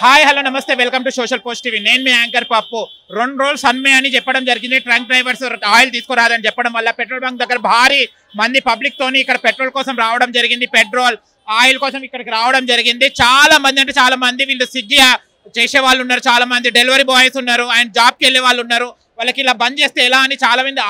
Hi hello నమస్తే welcome to social post TV. నేను మీ యాంకర్ పప్పు. 2 రోజులు సమ్మె అని చెప్పడం జరిగింది. ట్రంక్ డ్రైవర్స్ ఆయిల్ తీసుకురాదని చెప్పడం వల్ల పెట్రోల్ బంక్ దగ్గర భారీ మంది పబ్లిక్ తోని ఇక్కడ పెట్రోల్ కోసం రావడం జరిగింది. పెట్రోల్ ఆయిల్ కోసం ఇక్కడికి రావడం జరిగింది. చాలా మంది అంటే చాలా మంది వీళ్ళు స్విగ్గీ చేసే వాళ్ళు ఉన్నారు, చాలా మంది డెలివరీ బాయ్స్ ఉన్నారు, అండ్ జాబ్కి వెళ్ళే వాళ్ళు ఉన్నారు. వాళ్ళకి ఇలా బంద్ చేస్తే ఎలా అని చాలా మంది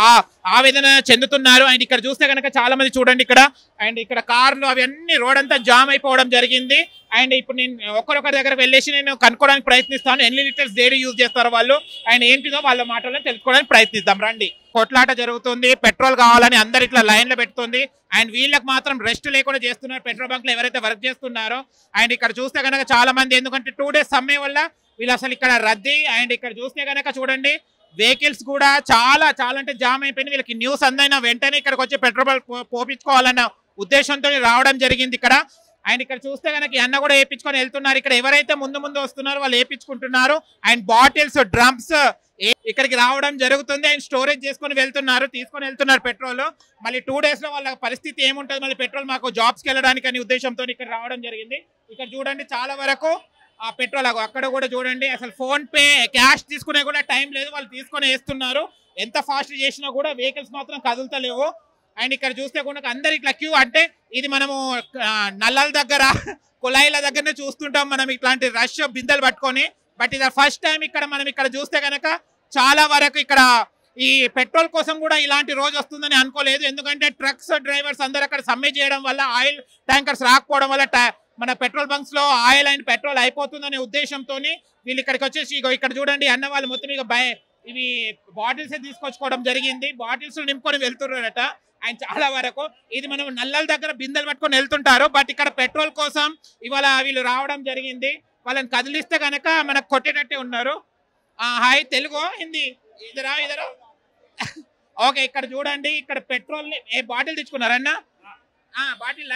ఆవేదన చెందుతున్నారు. అండ్ ఇక్కడ చూస్తే కనుక చాలా మంది చూడండి ఇక్కడ, అండ్ ఇక్కడ కార్లు అవన్నీ రోడ్ అంతా జామ్ అయిపోవడం జరిగింది. అండ్ ఇప్పుడు నేను ఒకరొకరి దగ్గర వెళ్ళేసి నేను కనుక్కోవడానికి ప్రయత్నిస్తాను ఎన్ని లీటర్స్ డైలీ యూజ్ చేస్తారు వాళ్ళు, అండ్ ఏంటిదో వాళ్ళ మాటలను తెలుసుకోవడానికి ప్రయత్నిద్దాం రండి. కొట్లాట జరుగుతుంది, పెట్రోల్ కావాలని అందరు ఇట్లా లైన్లో పెడుతుంది. అండ్ వీళ్ళకి మాత్రం రెస్ట్ లేకుండా చేస్తున్నారు పెట్రోల్ బంక్ లో ఎవరైతే వర్క్ చేస్తున్నారో. అండ్ ఇక్కడ చూస్తే కనుక చాలా మంది, ఎందుకంటే 2 days సమ్మె వల్ల వీళ్ళు అసలు ఇక్కడ రద్దీ. అండ్ ఇక్కడ చూస్తే కనుక చూడండి వెహికల్స్ కూడా చాలా అంటే జామ్ అయిపోయింది. వీళ్ళకి న్యూస్ అందైనా వెంటనే ఇక్కడికి వచ్చి పెట్రోల్ పోపించుకోవాలన్న ఉద్దేశంతో రావడం జరిగింది ఇక్కడ. అండ్ ఇక్కడ చూస్తే కనుక అన్న కూడా వేయించుకొని వెళ్తున్నారు. ఇక్కడ ఎవరైతే ముందు వస్తున్నారో వాళ్ళు వేయించుకుంటున్నారు. అండ్ బాటిల్స్ డ్రమ్స్ ఇక్కడికి రావడం జరుగుతుంది. అండ్ స్టోరేజ్ చేసుకొని తీసుకొని వెళ్తున్నారు పెట్రోల్. మళ్ళీ 2 days లో వాళ్ళ పరిస్థితి ఏముంటుంది, మళ్ళీ పెట్రోల్ మాకు జాబ్స్కి వెళ్ళడానికి అనే ఉద్దేశంతో ఇక్కడ రావడం జరిగింది. ఇక్కడ చూడండి చాలా వరకు ఆ పెట్రోల్ అక్కడ కూడా చూడండి అసలు ఫోన్ పే క్యాష్ తీసుకునే కూడా టైం లేదు, వాళ్ళు తీసుకొని వేస్తున్నారు. ఎంత ఫాస్ట్ చేసినా కూడా వెహికల్స్ మాత్రం కదులుతలేవు. అండ్ ఇక్కడ చూస్తే కూడా అందరు ఇట్లా క్యూ, అంటే ఇది మనము నల్లల దగ్గర కుళాయిల దగ్గరనే చూస్తుంటాం మనం ఇట్లాంటి రష్ బిందెలు పట్టుకొని. బట్ ఇది ఫస్ట్ టైం ఇక్కడ మనం ఇక్కడ చూస్తే కనుక చాలా వరకు ఇక్కడ ఈ పెట్రోల్ కోసం కూడా ఇలాంటి రోజు వస్తుందని అనుకోలేదు. ఎందుకంటే ట్రక్స్ డ్రైవర్స్ అందరు అక్కడ సమ్మె చేయడం వల్ల, ఆయిల్ ట్యాంకర్స్ రాకపోవడం వల్ల మన పెట్రోల్ బంక్స్ లో ఆయిల్ అండ్ పెట్రోల్ అయిపోతుందనే ఉద్దేశంతో వీళ్ళు ఇక్కడికి వచ్చేసి ఇక్కడ చూడండి అన్న వాళ్ళు మొత్తం ఇవి బాటిల్స్ తీసుకొచ్చుకోవడం జరిగింది. బాటిల్స్ నింపుకొని వెళ్తున్నారట. అండ్ చాలా వరకు ఇది మనం నల్లల దగ్గర బిందెలు పట్టుకొని వెళ్తుంటారు. బట్ ఇక్కడ పెట్రోల్ కోసం ఇవాళ వీళ్ళు రావడం జరిగింది. వాళ్ళని కదిలిస్తే కనుక మనకు కొట్టేటట్టే ఉన్నారు. హాయ్ తెలుగు హిందీ ఇదరా ఓకే. ఇక్కడ చూడండి ఇక్కడ పెట్రోల్ ఏ బాటిల్ తెచ్చుకున్నారన్నా? బాటిల్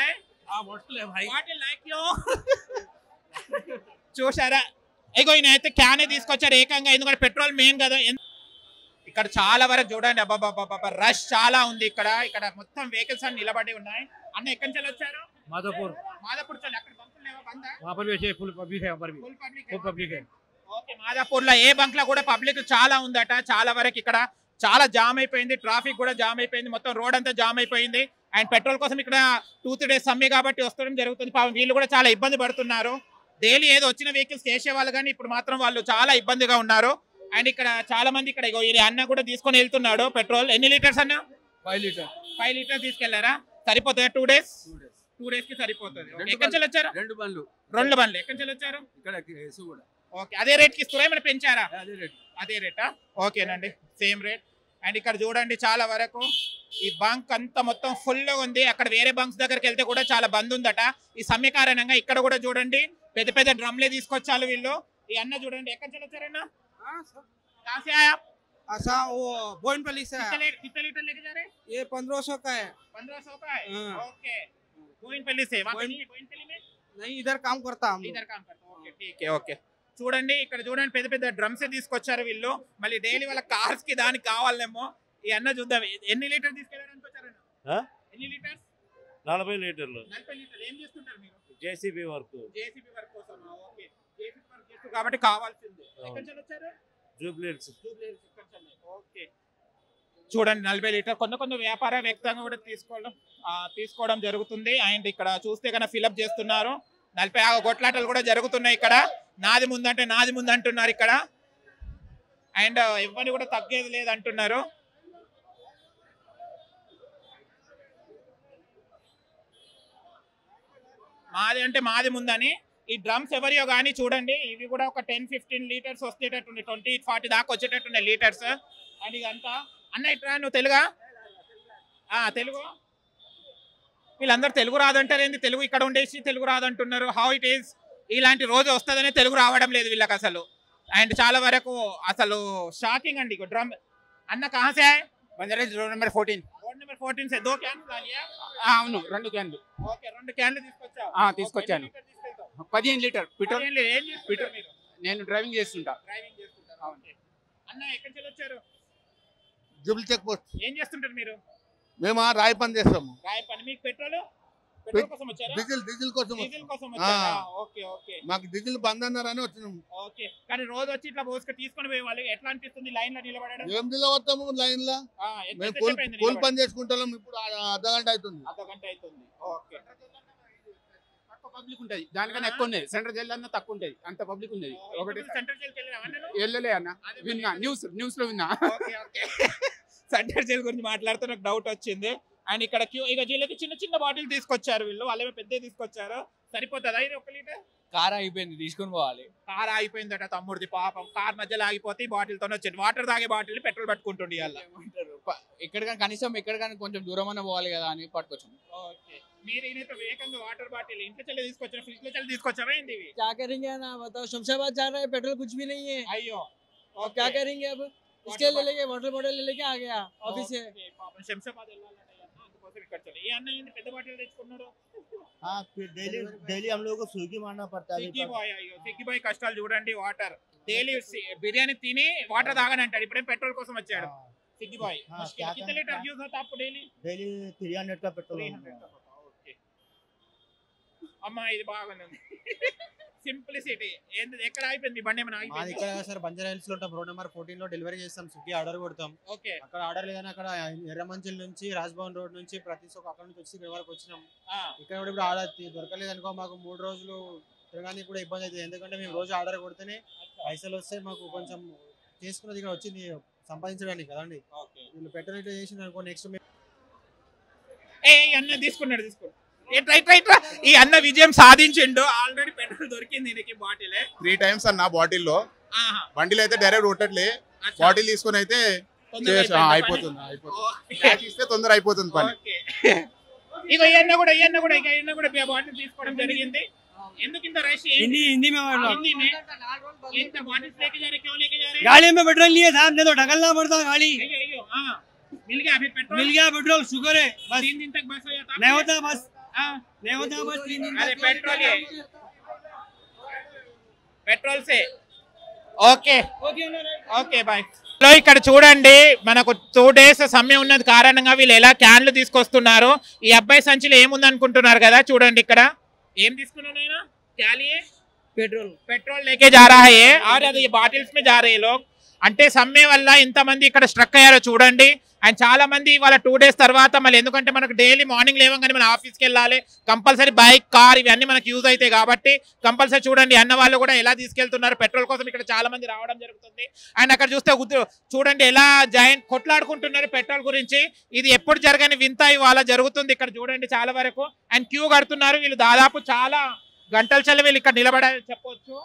చూసారా? ఇగో ఈయన అయితే క్యానే తీసుకొచ్చారు ఏకంగా, ఎందుకంటే పెట్రోల్ మెయిన్ కదా. ఇక్కడ చాలా వరకు చూడండి అబ్బాబాబా రష్ చాలా ఉంది. ఇక్కడ మొత్తం వెహికల్స్ అన్ని నిలబడి ఉన్నాయి. అన్న ఎక్కడి నుంచి వచ్చారు? మాదాపూర్ చల్. అక్కడ బంకులు లేవా? బందా ఓకే. మాదాపూర్ లో ఏ బంక్ లో కూడా పబ్లిక్ చాలా ఉందట. చాలా వరకు ఇక్కడ చాలా జామ్ అయిపోయింది, ట్రాఫిక్ కూడా జామ్ అయిపోయింది, మొత్తం రోడ్ అంతా జామ్ అయిపోయింది. అండ్ పెట్రోల్ కోసం ఇక్కడ 2-3 days సమ్మె కాబట్టి వస్తడం జరుగుతుంది. వీళ్ళు కూడా చాలా ఇబ్బంది పడుతున్నారు. డైలీ ఏదో వచ్చిన వెహికల్స్ చేసేవాళ్ళు కానీ ఇప్పుడు మాత్రం వాళ్ళు చాలా ఇబ్బందిగా ఉన్నారు. అండ్ ఇక్కడ చాలా మంది ఇక్కడ అన్న కూడా తీసుకొని వెళ్తున్నాడు పెట్రోల్. ఎన్ని లీటర్స్ అన్న? 5 లీటర్స్ తీసుకెళ్లారా? సరిపోతుందా 2 days? 2 days కి సరిపోతుంది. ఎక్కడి నుంచి వచ్చారు? 2 బండ్లు. ఎక్కడి నుంచి వచ్చారు? ఓకే. అదే రేట్ కి ఇస్తారా, ఏమైనా పెంచారా? అదే రేటా? ఓకేనండి, సేమ్ రేట్. అండ్ ఇక్కడ చూడండి చాలా వరకు ఈ బంక్ అంతా మొత్తం ఫుల్గా ఉంది. అక్కడ వేరే బంక్స్ దగ్గరికి వెళ్తే కూడా చాలా బంద్ ఉందట ఈ సమ్మె కారణంగా. ఇక్కడ కూడా చూడండి పెద్ద డ్రమ్లే తీసుకొచ్చారు వీళ్ళు. ఈ అన్న చూడండి ఎక్కడి నుంచి వచ్చారన్నా? बोइनपल्ली से कितने लीटर लेके जा रहे हैं? ये 1500 का है। 1500 का है। ओके। बोइनपल्ली से बोइनपल्ली में नहीं, इधर काम करता हम। इधर काम करता। ओके ठीक है ओके. చూడండి ఇక్కడ చూడండి పెద్ద డ్రమ్స్ తీసుకొచ్చారు వీళ్ళు. మళ్ళీ డైలీ వాళ్ళ కార్స్ కి దానికి కావాలేమో. ఈ అన్న చూద్దాం ఎన్ని లీటర్ తీసుకెళ్ళడానికి వచ్చారన్న? ఎన్ని లీటర్స్? 40 లీటర్లు. 40 లీటర్లు. ఏం చేస్తుంటారు మీరు? జేసీబీ వర్క్ కోసం. ఓకే. జేసీబీ వర్క్ చేస్తారు కాబట్టి కావాల్సింది. ఎక్కడి నుంచి వచ్చారు? జూబ్లీహిల్స్. ఓకే. చూడండి 40 లీటర్. కొన్ని వ్యాపార వ్యక్తంగా కూడా తీసుకోవడం జరుగుతుంది. అండ్ ఇక్కడ చూస్తే కన్నా ఫిలప్ చేస్తున్నారు. 40 కొట్లాటలు కూడా జరుగుతున్నాయి ఇక్కడ. నాది ముందంటే నాది ముందు అంటున్నారు ఇక్కడ. అండ్ ఇవ్వని కూడా తగ్గేది లేదు అంటున్నారు. మాది అంటే మాది ముందని. ఈ డ్రమ్స్ ఎవరియో కానీ చూడండి ఇవి కూడా ఒక 10-15 లీటర్స్ వచ్చేటట్టుండే, 20-40 దాకా వచ్చేటట్టుండే లీటర్స్. అండ్ ఇదంతా అన్న ఇట్రా నువ్వు తెలుగా? తెలుగు. వీళ్ళందరూ తెలుగు రాదంటారు ఏంది? తెలుగు ఇక్కడ ఉండేసి తెలుగు రాదంటున్నారు. How it is? ఇలాంటి రోజు వస్తుందనే తెలుగు రావడం లేదు వీళ్ళకి అసలు. అండ్ చాలా వరకు అసలు షాకింగ్ అండి. డ్రమ్ అన్న కహా సే ఆయే? Banjara road number 14। Road number 14 से 2 క్యాన్లు లాలియా? అవును 2 క్యాన్లు. ఓకే 2 క్యాన్లు తీసుకొచ్చావు? తీసుకొచ్చాను. 15 లీటర్ పెట్రోల్. ఏం చేస్తుంటారు మీరు? నేను డ్రైవింగ్ చేస్తుంటా. ఓకే. అన్న ఎక్కడి నుంచి వచ్చారు? Jubilee Check Post. ఏం చేస్తుంటారు మీరు? మేము రాయి పని చేస్తాము. రాయి పని. మీకు పెట్రోల్ పెట్రోల్ కోసం వచ్చారా? డీజిల్ కోసం డీజిల్ కోసం వచ్చారా? ఓకే ఓకే మాకు డీజిల్ బంద్ అన్నారని వచ్చినాం. ఓకే. కానీ రోజు వచ్చి ఇట్లా పోసుకొని తీసుకొని పోయే వాళ్ళు ఎట్లా అనిపిస్తుంది లైన్ లో నిలబడడం? ఏం నిలబడతాము లైన్ లో, మేము కూలి పని చేసుకుంటాం. ఇప్పుడు అర్ధగంట అవుతుంది. అర్ధగంట అవుతుంది. ఓకే. తక్కువ పబ్లిక్ ఉంటది, దానికన్నా ఎక్కువ ఉన్నది. సెంట్రల్ జైలు అన్న తక్కువ ఉంటది, అంత పబ్లిక్ ఉన్నది. ఒకటి సెంట్రల్ జైలుకి వెళ్ళావా? వెళ్ళలే అన్న, విన్నా న్యూస్ లో విన్నా. Okay okay. సెంట్రల్ జైలు గురించి మాట్లాడుతూ నాకు డౌట్ వచ్చింది. అండ్ ఇక్కడ క్యూ ఇక వీళ్ళకి చిన్న చిన్న బాటిల్ తీసుకొచ్చారు వీళ్ళు, వాళ్ళేమో పెద్ద తీసుకొచ్చారు. సరిపోతుందా ఇది 1 లీటర్? కార్ అయిపోయింది, తీసుకొని పోవాలి. కార్ ఆగిపోయిందట తమ్ముడిది పాపం. కార్ మధ్యలో ఆగిపోతే బాటిల్ తోనే వచ్చింది. వాటర్ తాగే బాటిల్ పెట్రోల్ పట్టుకుంటుండే ఇవాళ. ఎక్కడికైనా కనీసం ఎక్కడికైనా కొంచెం దూరం అన్న పోవాలి కదా అని పట్టుకొచ్చాం. ఓకే. మీరు ఈయనతో వేగంగా వాటర్ బాటిల్ ఇంట్లో చల్లి తీసుకొచ్చారు, ఫ్రిడ్జ్ లో చల్లి తీసుకొచ్చావా ఏంది ఇవి? क्या करेंगे ना बताओ, शमशाबाद जा रहे हैं, पेट्रोल कुछ भी नहीं है। అయ్యో और क्या करेंगे अब, इसके ले लेके वाटर बॉटल ले लेके आ गया ऑफिस से। పాపం శంషాబాద్ వెళ్ళాలంట ఈ అన్న, అందుకోసం ఇక్కడ చల్లి. ఈ అన్న ఏంటి పెద్ద బాటిల్ తెచ్చుకున్నారు? हाँ फिर डेली हम लोगों को स्विगी मारना पड़ता है। స్విగ్గీ బాయ్. అయ్యో స్విగ్గీ బాయ్ కష్టాలు చూడండి. వాటర్ డైలీ బిర్యానీ తిని వాటర్ తాగని అంటాడు, ఇప్పుడే పెట్రోల్ కోసం వచ్చాడు స్విగ్గీ బాయ్. हाँ, क्या कितने करना? लीटर यूज होता है आपको डेली? डेली 300 का पेट्रोल 300 का होता है. ఓకే. అమ్మా ఇది బాగుంది. సింప్లిసిటీ. ఏంది ఎక్కడ అయిపోయింది బండి? ఏమైనా మాది అయిపోయింది? ఇక్కడ సార్ బంజారా హిల్స్ లో ఉంటాం, రోడ్ నెంబర్ 14 లో డెలివరీ చేస్తాం. స్విగ్గీ ఆర్డర్ కొడతాం. ఓకే. అక్కడ ఆర్డర్ లేదని అక్కడ ఎర్రమంచిల్ నుంచి రాజ్భవన్ రోడ్ నుంచి ప్రతి ఒక్క అక్కడ నుంచి వచ్చి ఇక్కడ వరకు వచ్చినాం. ఇక్కడ కూడా ఇప్పుడు ఆర్డర్ దొరకలేదు అనుకో, మాకు 3 రోజులు తిరగడానికి కూడా ఇబ్బంది అవుతుంది. ఎందుకంటే మేము రోజు ఆర్డర్ కొడితేనే పైసలు వస్తే మాకు కొంచెం చేసుకున్నది ఇక్కడ వచ్చింది సంపాదించడానికి కదండి. వీళ్ళు పెట్రోల్ ఇట్లా చేసిన అనుకో, నెక్స్ట్ ఏ అన్న తీసుకున్నాడు. ఈ అన్న విజయం సాధించిండు. ఆల్రెడీ పెట్రోల్ దొరికింది దీనికి బాటిల్ 3 times అన్న బాటిల్లో. బండిలో అయితే డైరెక్ట్ కొట్టట్లే, బాటిల్ తీసుకొని అయితే అయిపోతుంది. ఇస్తే తొందర అయిపోతుంది పని. ఇక ఇవన్న కూడా బాటిల్ తీసుకోవడం జరిగింది. ఎందుకు ఇంత రష్? हिंदी में हिंदी में इंत बॉटल्स लेके जा रहे, क्यों लेके जा रहे? गाड़ी में पेट्रोल नहीं है साहब, नहीं तो ढकलना पड़ता गाड़ी। अयो हाँ, मिल गया फिर पेट्रोल? मिल गया पेट्रोल, शुक्र है। बस 3 दिन तक बस हो जाता? नहीं होता बस, हाँ नहीं होता बस 3 दिन अरे पेट्रोल है, पेट्रोल से ఓకే ఓకే బాయ్. ఇక్కడ చూడండి మనకు 2 days సమయం ఉన్నది కారణంగా వీళ్ళు ఎలా క్యాన్లు తీసుకొస్తున్నారు. ఈ అబ్బాయి సంచిలో ఏముంది అనుకుంటున్నారు కదా, చూడండి ఇక్కడ ఏం తీసుకున్నాను నేను. क्या लिए? पेट्रोल लेके जा रहा है और ये बाटिल्स में जा रहे लोग. అంటే సమ్మె వల్ల ఇంతమంది ఇక్కడ స్ట్రక్ అయ్యారో చూడండి. అండ్ చాలా మంది వాళ్ళ 2 days తర్వాత మళ్ళీ, ఎందుకంటే మనకు డైలీ మార్నింగ్ లేవగానే మన ఆఫీస్కి వెళ్ళాలి, కంపల్సరీ బైక్ కార్ ఇవన్నీ మనకు యూజ్ అవుతాయి కాబట్టి కంపల్సరీ చూడండి అన్న వాళ్ళు కూడా ఎలా తీసుకెళ్తున్నారు పెట్రోల్ కోసం. ఇక్కడ చాలా మంది రావడం జరుగుతుంది. అండ్ అక్కడ చూస్తే చూడండి ఎలా కొట్లాడుకుంటున్నారు పెట్రోల్ గురించి. ఇది ఎప్పుడు జరగని వింత ఇవాళ జరుగుతుంది ఇక్కడ చూడండి చాలా వరకు. అండ్ క్యూ కడుతున్నారు వీళ్ళు, దాదాపు చాలా గంటల చల్ల వీళ్ళు ఇక్కడ నిలబడాలని చెప్పొచ్చు.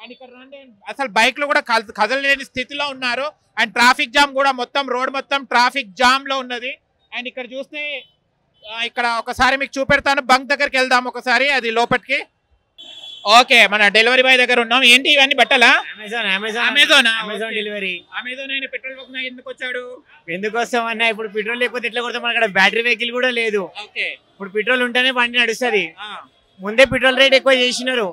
అండ్ ఇక్కడ రండి, అసలు బైక్లు కూడా కదలలేని స్థితిలో ఉన్నారు. అండ్ ట్రాఫిక్ జామ్ కూడా మొత్తం రోడ్ మొత్తం ట్రాఫిక్ జామ్ లో ఉన్నది. అండ్ ఇక్కడ చూస్తే ఇక్కడ ఒకసారి మీకు చూపెడతాను, బంక్ దగ్గరికి వెళ్దాం ఒకసారి, అది లోపలికి. ఓకే, మన డెలివరీ బాయ్ దగ్గర ఉన్నాం. ఏంటి ఇవన్నీ బట్టలా? Amazon delivery. అమెజాన్ అయిన పెట్రోల్ బంక్ ఎందుకు వచ్చాడు? ఎందుకు వస్తామన్నా, ఇప్పుడు పెట్రోల్ లేకపోతే ఎట్లా కొడతాం? అక్కడ బ్యాటరీ వెహికల్ కూడా లేదు. ఓకే, ఇప్పుడు పెట్రోల్ ఉంటేనే బండి నడుస్తుంది. ముందే పెట్రోల్ రేట్ ఎక్కువ చేసినారు,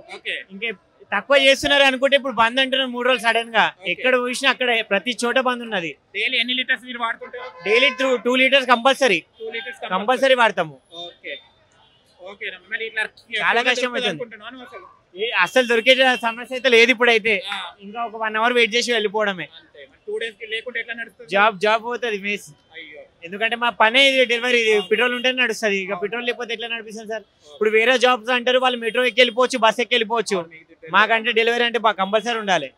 ఇంకా తక్కువ చేస్తున్నారు అనుకుంటే ఇప్పుడు బంద్ అంటున్నారు 3 రోజులు సడన్ గా. ఎక్కడ చూసినా అక్కడ ప్రతి చోట బంద్ ఉన్నది. డైలీ ఎన్ని లీటర్స్ మీరు వాడుతుంటారు? డైలీ 2 లీటర్స్ కంపల్సరీ వాడతాము. చాలా కష్టం అవుతుంది, అసలు దొరికే సమస్య అయితే లేదు ఇప్పుడైతే. ఇంకా ఒక 1 hour వెయిట్ చేసి వెళ్ళిపోవడమే. 2 days లేకుంటే ఎట్లా నడుస్తుంది? జాబ్ పోతుంది మిస్. ఎందుకంటే మా పనే డెలివరీ, పెట్రోల్ ఉంటేనే నడుస్తుంది. ఇక పెట్రోల్ లేకపోతే ఎట్లా నడిపిస్తుంది సార్? ఇప్పుడు వేరే జాబ్స్ అంటారు వాళ్ళు మెట్రో ఎక్కి వెళ్ళిపోవచ్చు, బస్ ఎక్కి వెళ్ళిపోవచ్చు. మాకంటే డెలివరీ అంటే కంపల్సరీ ఉండాలి.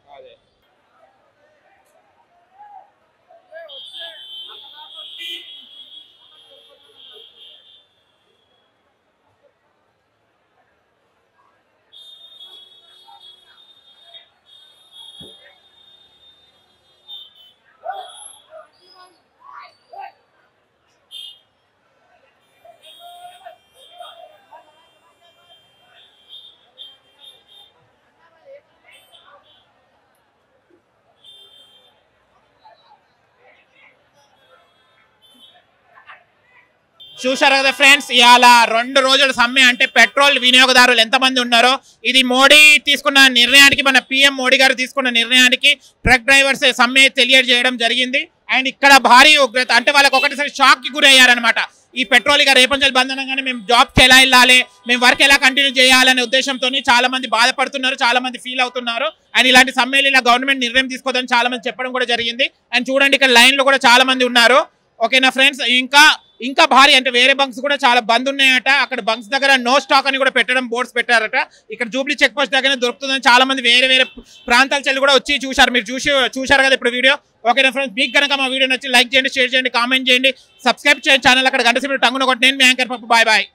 చూశారు కదా ఫ్రెండ్స్, ఇవాళ 2 రోజుల సమ్మె. అంటే పెట్రోల్ వినియోగదారులు ఎంతమంది ఉన్నారో, ఇది మోడీ తీసుకున్న నిర్ణయానికి, మన పిఎం మోడీ గారు తీసుకున్న నిర్ణయానికి ట్రక్ డ్రైవర్స్ సమ్మె తెలియజేయడం జరిగింది. అండ్ ఇక్కడ భారీ ఉగ్రత, అంటే వాళ్ళకి ఒకటిసారి షాక్ కి గురి అయ్యారనమాట. ఈ పెట్రోల్ ఇక రేపంచలు బంద్ అనగానే మేము జాబ్కి ఎలా వెళ్ళాలి, మేము వర్క్ ఎలా కంటిన్యూ చేయాలనే ఉద్దేశంతో చాలా మంది బాధపడుతున్నారు, చాలా మంది ఫీల్ అవుతున్నారు. అండ్ ఇలాంటి సమ్మెలు ఇలా గవర్నమెంట్ నిర్ణయం తీసుకోదని చాలా మంది చెప్పడం కూడా జరిగింది. అండ్ చూడండి ఇక్కడ లైన్లో కూడా చాలా మంది ఉన్నారు. ఓకేనా ఫ్రెండ్స్, ఇంకా భారీ అంటే వేరే బంక్స్ కూడా చాలా బంద్ ఉన్నాయట. అక్కడ బంక్స్ దగ్గర నో స్టాక్ అని కూడా పెట్టడం బోర్డ్స్ పెట్టారట. ఇక్కడ జూబ్లీ చెక్ పోస్ట్ దగ్గర దొరుకుతుందని చాలా మంది వేరే ప్రాంతాల చెల్లి కూడా వచ్చి చూశారు. మీరు చూశారు కదా ఇప్పుడు వీడియో. ఓకేనా ఫ్రెండ్స్, మీకు కనుక మా వీడియో నచ్చి లైక్ చేయండి, షేర్ చేయండి, కామెంట్ చేయండి, సబ్స్క్రైబ్ చేయండి ఛానల్. అక్కడ గంట సేపు టంగున కొట్టి నేను మీ యాంకర్ పప్పు. Bye bye.